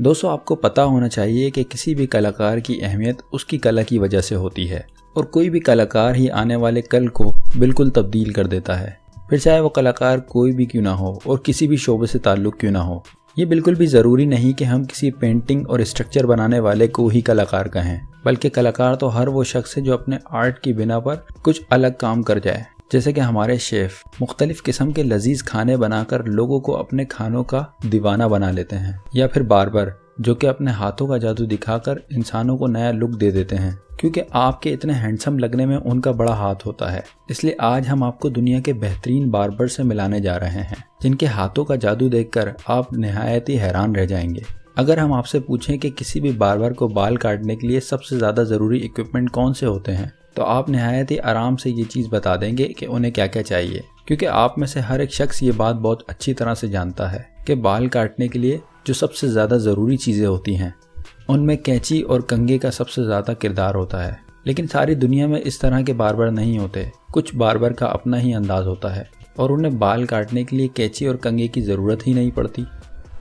दोस्तों, आपको पता होना चाहिए कि किसी भी कलाकार की अहमियत उसकी कला की वजह से होती है और कोई भी कलाकार ही आने वाले कल को बिल्कुल तब्दील कर देता है, फिर चाहे वो कलाकार कोई भी क्यों ना हो और किसी भी शोबे से ताल्लुक़ क्यों ना हो। ये बिल्कुल भी ज़रूरी नहीं कि हम किसी पेंटिंग और स्ट्रक्चर बनाने वाले को ही कलाकार कहें, बल्कि कलाकार तो हर वो शख्स है जो अपने आर्ट की बिना पर कुछ अलग काम कर जाए। जैसे कि हमारे शेफ़ मुख्तलिफ़ किस्म के लजीज खाने बनाकर लोगों को अपने खानों का दीवाना बना लेते हैं, या फिर बार्बर जो कि अपने हाथों का जादू दिखाकर इंसानों को नया लुक दे देते हैं, क्योंकि आपके इतने हैंडसम लगने में उनका बड़ा हाथ होता है। इसलिए आज हम आपको दुनिया के बेहतरीन बार्बर से मिलाने जा रहे हैं, जिनके हाथों का जादू देखकर आप निहायत ही हैरान रह जाएंगे। अगर हम आपसे पूछें कि किसी भी बार्बर को बाल काटने के लिए सबसे ज़्यादा ज़रूरी इक्विपमेंट कौन से होते हैं, तो आप निहायत ही आराम से ये चीज़ बता देंगे कि उन्हें क्या क्या चाहिए, क्योंकि आप में से हर एक शख्स ये बात बहुत अच्छी तरह से जानता है कि बाल काटने के लिए जो सबसे ज़्यादा ज़रूरी चीज़ें होती हैं उनमें कैंची और कंघे का सबसे ज़्यादा किरदार होता है। लेकिन सारी दुनिया में इस तरह के बार्बर नहीं होते। कुछ बार्बर का अपना ही अंदाज़ होता है और उन्हें बाल काटने के लिए कैंची और कंघे की ज़रूरत ही नहीं पड़ती,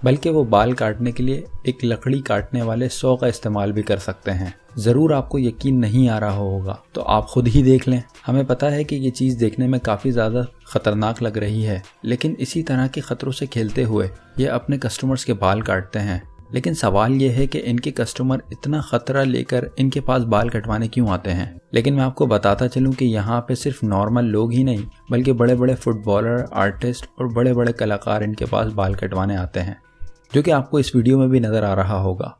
बल्कि वो बाल काटने के लिए एक लकड़ी काटने वाले सौ का इस्तेमाल भी कर सकते हैं। ज़रूर आपको यकीन नहीं आ रहा होगा, तो आप खुद ही देख लें। हमें पता है कि ये चीज़ देखने में काफ़ी ज़्यादा ख़तरनाक लग रही है, लेकिन इसी तरह के ख़तरों से खेलते हुए ये अपने कस्टमर्स के बाल काटते हैं। लेकिन सवाल ये है कि इनके कस्टमर इतना ख़तरा लेकर इनके पास बाल कटवाने क्यों आते हैं। लेकिन मैं आपको बताता चलूँ कि यहाँ पे सिर्फ नॉर्मल लोग ही नहीं, बल्कि बड़े बड़े फुटबॉलर, आर्टिस्ट और बड़े बड़े कलाकार इनके पास बाल कटवाने आते हैं, जो कि आपको इस वीडियो में भी नज़र आ रहा होगा।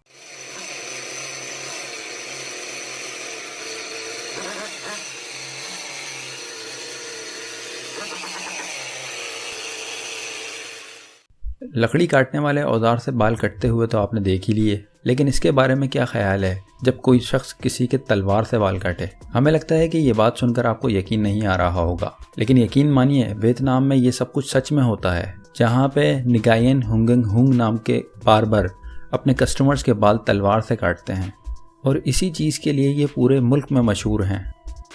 लकड़ी काटने वाले औजार से बाल कटते हुए तो आपने देख ही लिए, लेकिन इसके बारे में क्या ख्याल है जब कोई शख्स किसी के तलवार से बाल काटे। हमें लगता है कि ये बात सुनकर आपको यकीन नहीं आ रहा होगा, लेकिन यकीन मानिए वियतनाम में ये सब कुछ सच में होता है, जहाँ पे निगायन हुंगंग हुंग नाम के बार्बर अपने कस्टमर्स के बाल तलवार से काटते हैं और इसी चीज़ के लिए ये पूरे मुल्क में मशहूर हैं।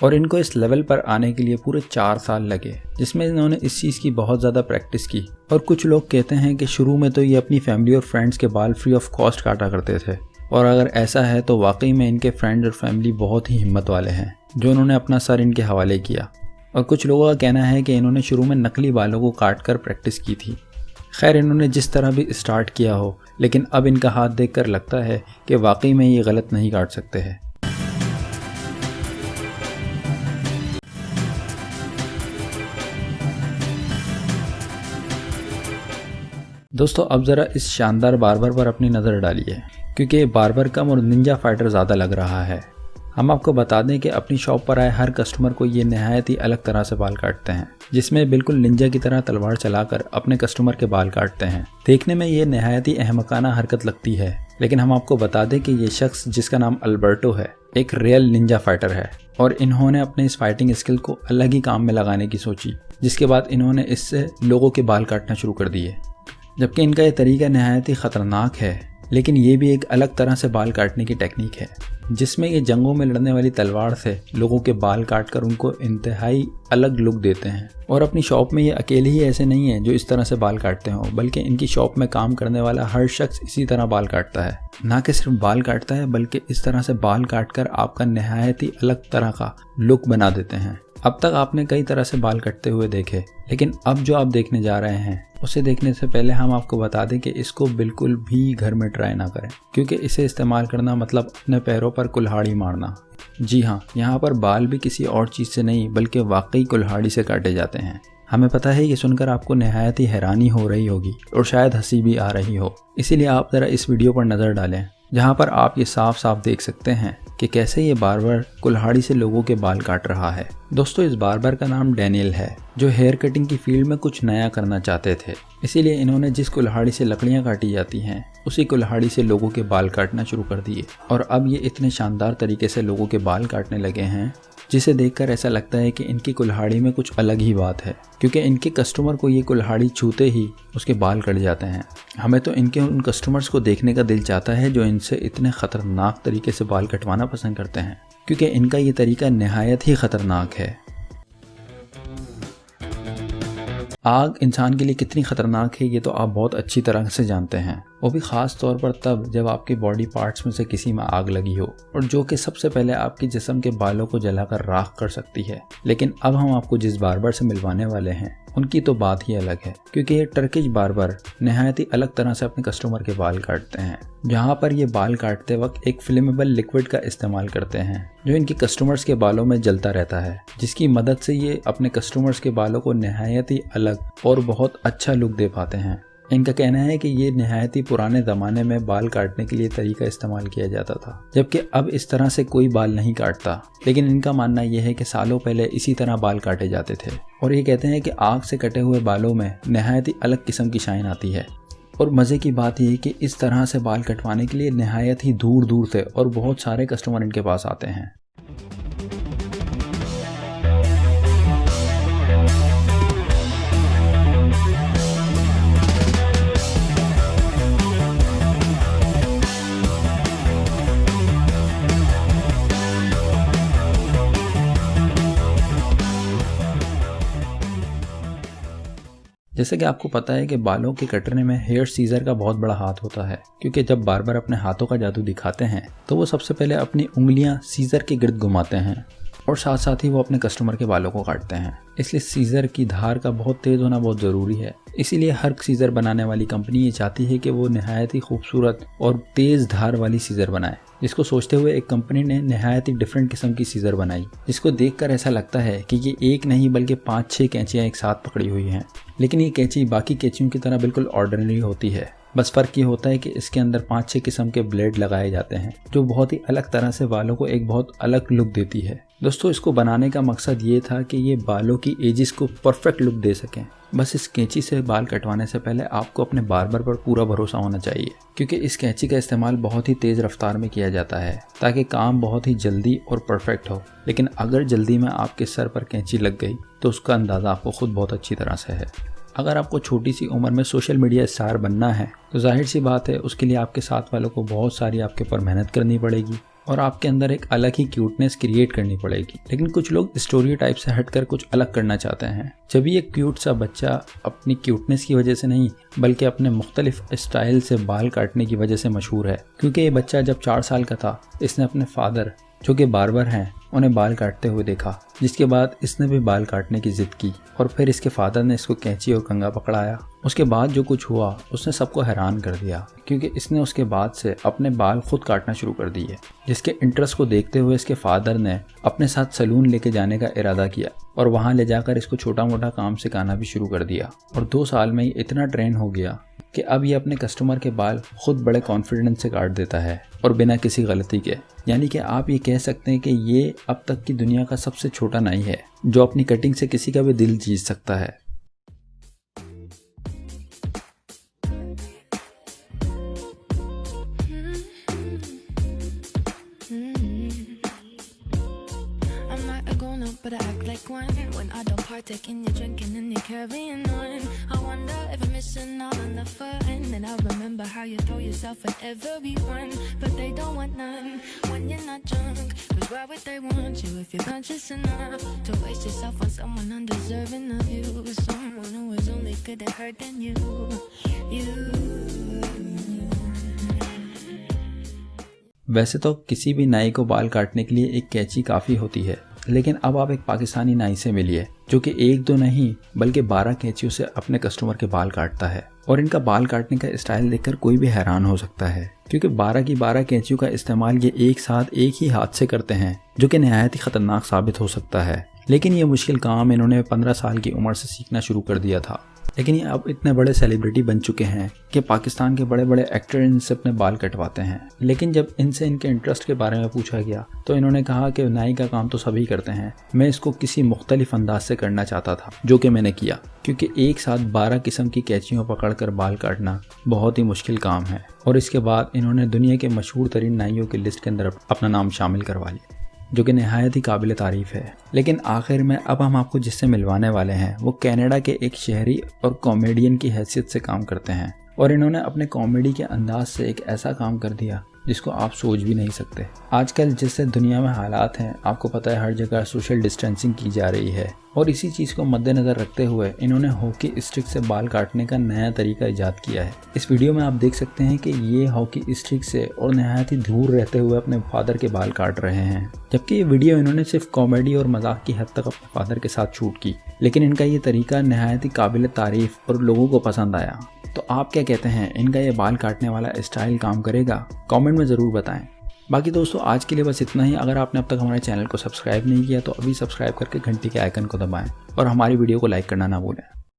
और इनको इस लेवल पर आने के लिए पूरे 4 साल लगे, जिसमें इन्होंने इस चीज़ की बहुत ज़्यादा प्रैक्टिस की। और कुछ लोग कहते हैं कि शुरू में तो ये अपनी फैमिली और फ्रेंड्स के बाल फ्री ऑफ कॉस्ट काटा करते थे, और अगर ऐसा है तो वाकई में इनके फ्रेंड्स और फैमिली बहुत ही हिम्मत वाले हैं जो उन्होंने अपना सर इनके हवाले किया। और कुछ लोगों का कहना है कि इन्होंने शुरू में नकली बालों को काट कर प्रैक्टिस की थी। खैर, इन्होंने जिस तरह भी स्टार्ट किया हो, लेकिन अब इनका हाथ देखकर लगता है कि वाकई में ये गलत नहीं काट सकते हैं। दोस्तों, अब ज़रा इस शानदार बार्बर पर अपनी नज़र डालिए, क्योंकि ये बार्बर कम और निंजा फाइटर ज़्यादा लग रहा है। हम आपको बता दें कि अपनी शॉप पर आए हर कस्टमर को ये नहायत ही अलग तरह से बाल काटते हैं, जिसमें बिल्कुल निंजा की तरह तलवार चलाकर अपने कस्टमर के बाल काटते हैं। देखने में ये नहायत ही अहमकाना हरकत लगती है, लेकिन हम आपको बता दें कि ये शख्स, जिसका नाम अल्बर्टो है, एक रियल निंजा फाइटर है और इन्होंने अपने इस फाइटिंग स्किल को अलग ही काम में लगाने की सोची, जिसके बाद इन्होंने इससे लोगों के बाल काटना शुरू कर दिए। जबकि इनका ये तरीका नहायत ही ख़तरनाक है, लेकिन ये भी एक अलग तरह से बाल काटने की टेक्निक है, जिसमें ये जंगों में लड़ने वाली तलवार से लोगों के बाल काटकर उनको इंतहाई अलग लुक देते हैं। और अपनी शॉप में ये अकेले ही ऐसे नहीं हैं जो इस तरह से बाल काटते हों, बल्कि इनकी शॉप में काम करने वाला हर शख्स इसी तरह बाल काटता है। ना कि सिर्फ बाल काटता है, बल्कि इस तरह से बाल काटकर आपका नहायत ही अलग तरह का लुक बना देते हैं। अब तक आपने कई तरह से बाल कटते हुए देखे, लेकिन अब जो आप देखने जा रहे हैं उसे देखने से पहले हम आपको बता दें कि इसको बिल्कुल भी घर में ट्राई ना करें, क्योंकि इसे इस्तेमाल करना मतलब अपने पैरों पर कुल्हाड़ी मारना। जी हाँ, यहाँ पर बाल भी किसी और चीज़ से नहीं बल्कि वाकई कुल्हाड़ी से काटे जाते हैं। हमें पता है ये सुनकर आपको नहायत ही हैरानी हो रही होगी और शायद हंसी भी आ रही हो, इसीलिए आप ज़रा इस वीडियो पर नज़र डालें, जहाँ पर आप ये साफ साफ देख सकते हैं कि कैसे ये बार्बर कुल्हाड़ी से लोगों के बाल काट रहा है। दोस्तों, इस बार्बर का नाम डैनियल है, जो हेयर कटिंग की फील्ड में कुछ नया करना चाहते थे। इसीलिए इन्होंने जिस कुल्हाड़ी से लकड़ियां काटी जाती हैं, उसी कुल्हाड़ी से लोगों के बाल काटना शुरू कर दिए। और अब ये इतने शानदार तरीके से लोगों के बाल काटने लगे हैं, जिसे देखकर ऐसा लगता है कि इनकी कुल्हाड़ी में कुछ अलग ही बात है, क्योंकि इनके कस्टमर को ये कुल्हाड़ी छूते ही उसके बाल कट जाते हैं। हमें तो इनके उन कस्टमर्स को देखने का दिल चाहता है जो इनसे इतने ख़तरनाक तरीके से बाल कटवाना पसंद करते हैं, क्योंकि इनका ये तरीका नहायत ही ख़तरनाक है। आग इंसान के लिए कितनी खतरनाक है ये तो आप बहुत अच्छी तरह से जानते हैं, वो भी ख़ास तौर पर तब जब आपके बॉडी पार्ट्स में से किसी में आग लगी हो, और जो कि सबसे पहले आपके जिस्म के बालों को जलाकर राख कर सकती है। लेकिन अब हम आपको जिस बार्बर से मिलवाने वाले हैं उनकी तो बात ही अलग है, क्योंकि ये टर्किश बार्बर नहायत ही अलग तरह से अपने कस्टमर के बाल काटते हैं। जहाँ पर ये बाल काटते वक्त एक फ्लेमेबल लिक्विड का इस्तेमाल करते हैं जो इनके कस्टमर्स के बालों में जलता रहता है, जिसकी मदद से ये अपने कस्टमर्स के बालों को नहायत ही अलग और बहुत अच्छा लुक दे पाते हैं। इनका कहना है कि ये नहायत ही पुराने ज़माने में बाल काटने के लिए तरीका इस्तेमाल किया जाता था, जबकि अब इस तरह से कोई बाल नहीं काटता। लेकिन इनका मानना यह है कि सालों पहले इसी तरह बाल काटे जाते थे, और ये कहते हैं कि आग से कटे हुए बालों में नहायत ही अलग किस्म की शाइन आती है। और मज़े की बात यह है कि इस तरह से बाल कटवाने के लिए नहायत ही दूर दूर से और बहुत सारे कस्टमर इनके पास आते हैं। जैसे कि आपको पता है कि बालों के कटने में हेयर सीजर का बहुत बड़ा हाथ होता है, क्योंकि जब बार्बर अपने हाथों का जादू दिखाते हैं तो वो सबसे पहले अपनी उंगलियां सीजर के गिर्द घुमाते हैं और साथ साथ ही वो अपने कस्टमर के बालों को काटते हैं। इसलिए सीजर की धार का बहुत तेज़ होना बहुत ज़रूरी है। इसीलिए हर सीजर बनाने वाली कंपनी ये चाहती है कि वो नहायत ही खूबसूरत और तेज़ धार वाली सीजर बनाए, जिसको सोचते हुए एक कंपनी ने नहायत ही डिफरेंट किस्म की सीजर बनाई, जिसको देखकर ऐसा लगता है कि ये एक नहीं बल्कि 5-6 कैंचियाँ एक साथ पकड़ी हुई हैं। लेकिन ये कैंची बाकी कैंचियों की तरह बिल्कुल ऑर्डिनरी होती है, बस फ़र्क ये होता है कि इसके अंदर 5-6 किस्म के ब्लेड लगाए जाते हैं जो बहुत ही अलग तरह से बालों को एक बहुत अलग लुक देती है। दोस्तों, इसको बनाने का मकसद ये था कि ये बालों की एजिस को परफेक्ट लुक दे सकें। बस इस कैंची से बाल कटवाने से पहले आपको अपने बार्बर पर पूरा भरोसा होना चाहिए, क्योंकि इस कैंची का इस्तेमाल बहुत ही तेज़ रफ्तार में किया जाता है ताकि काम बहुत ही जल्दी और परफेक्ट हो। लेकिन अगर जल्दी में आपके सर पर कैंची लग गई तो उसका अंदाज़ा आपको खुद बहुत अच्छी तरह से है। अगर आपको छोटी सी उम्र में सोशल मीडिया स्टार बनना है तो जाहिर सी बात है उसके लिए आपके साथ वालों को बहुत सारी आपके ऊपर मेहनत करनी पड़ेगी और आपके अंदर एक अलग ही क्यूटनेस क्रिएट करनी पड़ेगी। लेकिन कुछ लोग स्टोरी टाइप से हटकर कुछ अलग करना चाहते हैं। जब भी एक क्यूट सा बच्चा अपनी क्यूटनेस की वजह से नहीं बल्कि अपने मुख्तलिफ स्टाइल से बाल काटने की वजह से मशहूर है, क्योंकि ये बच्चा जब 4 साल का था इसने अपने फादर जो कि बार्बर हैं उन्हें बाल काटते हुए देखा, जिसके बाद इसने भी बाल काटने की जिद की और फिर इसके फादर ने इसको कैंची और कंघा पकड़ाया। उसके बाद जो कुछ हुआ उसने सबको हैरान कर दिया, क्योंकि इसने उसके बाद से अपने बाल खुद काटना शुरू कर दिए, जिसके इंटरेस्ट को देखते हुए इसके फादर ने अपने साथ सैलून लेके जाने का इरादा किया और वहाँ ले जाकर इसको छोटा मोटा काम सिखाना भी शुरू कर दिया। और 2 साल में ये इतना ट्रेन हो गया कि अब ये अपने कस्टमर के बाल खुद बड़े कॉन्फिडेंस से काट देता है और बिना किसी गलती के। यानी कि आप ये कह सकते हैं कि ये अब तक की दुनिया का सबसे छोटा नाई है जो अपनी कटिंग से किसी का भी दिल जीत सकता है। But I act like one when I don't partake in your drinking and your carrying on. I wonder if I'm missing out on the fun. And I remember how you throw yourself at everyone, but they don't want none when you're not drunk. Cause why would they want you if you're conscious enough to waste yourself on someone undeserving of you? Someone who is only good at hurting you. वैसे तो किसी भी नाई को बाल काटने के लिए एक कैंची काफ़ी होती है, लेकिन अब आप एक पाकिस्तानी नाई से मिलिए जो कि 1-2 नहीं बल्कि 12 कैंचियों से अपने कस्टमर के बाल काटता है। और इनका बाल काटने का स्टाइल देखकर कोई भी हैरान हो सकता है, क्योंकि 12 की 12 कैंचियों का इस्तेमाल ये एक साथ एक ही हाथ से करते हैं, जो कि नहायत ही ख़तरनाक साबित हो सकता है। लेकिन ये मुश्किल काम इन्होंने 15 साल की उम्र से सीखना शुरू कर दिया था। लेकिन ये अब इतने बड़े सेलिब्रिटी बन चुके हैं कि पाकिस्तान के बड़े बड़े एक्टर इनसे अपने बाल कटवाते हैं। लेकिन जब इनसे इनके इंटरेस्ट के बारे में पूछा गया तो इन्होंने कहा कि नाई का काम तो सभी करते हैं, मैं इसको किसी मुख्तलिफ अंदाज से करना चाहता था, जो कि मैंने किया, क्योंकि एक साथ 12 किस्म की कैंचियों पकड़कर बाल काटना बहुत ही मुश्किल काम है। और इसके बाद इन्होंने दुनिया के मशहूर तरीन नाइयों की लिस्ट के अंदर अपना नाम शामिल करवा लिया, जो कि नहायत ही काबिल तारीफ़ है। लेकिन आखिर में अब हम आपको जिससे मिलवाने वाले हैं वो कनाडा के एक शहरी और कॉमेडियन की हैसियत से काम करते हैं, और इन्होंने अपने कॉमेडी के अंदाज से एक ऐसा काम कर दिया जिसको आप सोच भी नहीं सकते। आजकल जैसे दुनिया में हालात हैं, आपको पता है हर जगह सोशल डिस्टेंसिंग की जा रही है और इसी चीज़ को मद्देनज़र रखते हुए इन्होंने हॉकी स्टिक से बाल काटने का नया तरीका ईजाद किया है। इस वीडियो में आप देख सकते हैं कि ये हॉकी स्टिक से और नहायत ही दूर रहते हुए अपने फादर के बाल काट रहे हैं, जबकि ये वीडियो इन्होंने सिर्फ कॉमेडी और मजाक की हद तक अपने फादर के साथ शूट की, लेकिन इनका ये तरीका नहायत ही काबिल तारीफ और लोगों को पसंद आया। तो आप क्या कहते हैं, इनका ये बाल काटने वाला स्टाइल काम करेगा? कमेंट में ज़रूर बताएं। बाकी दोस्तों आज के लिए बस इतना ही। अगर आपने अब तक हमारे चैनल को सब्सक्राइब नहीं किया तो अभी सब्सक्राइब करके घंटी के आइकन को दबाएं और हमारी वीडियो को लाइक करना ना भूलें।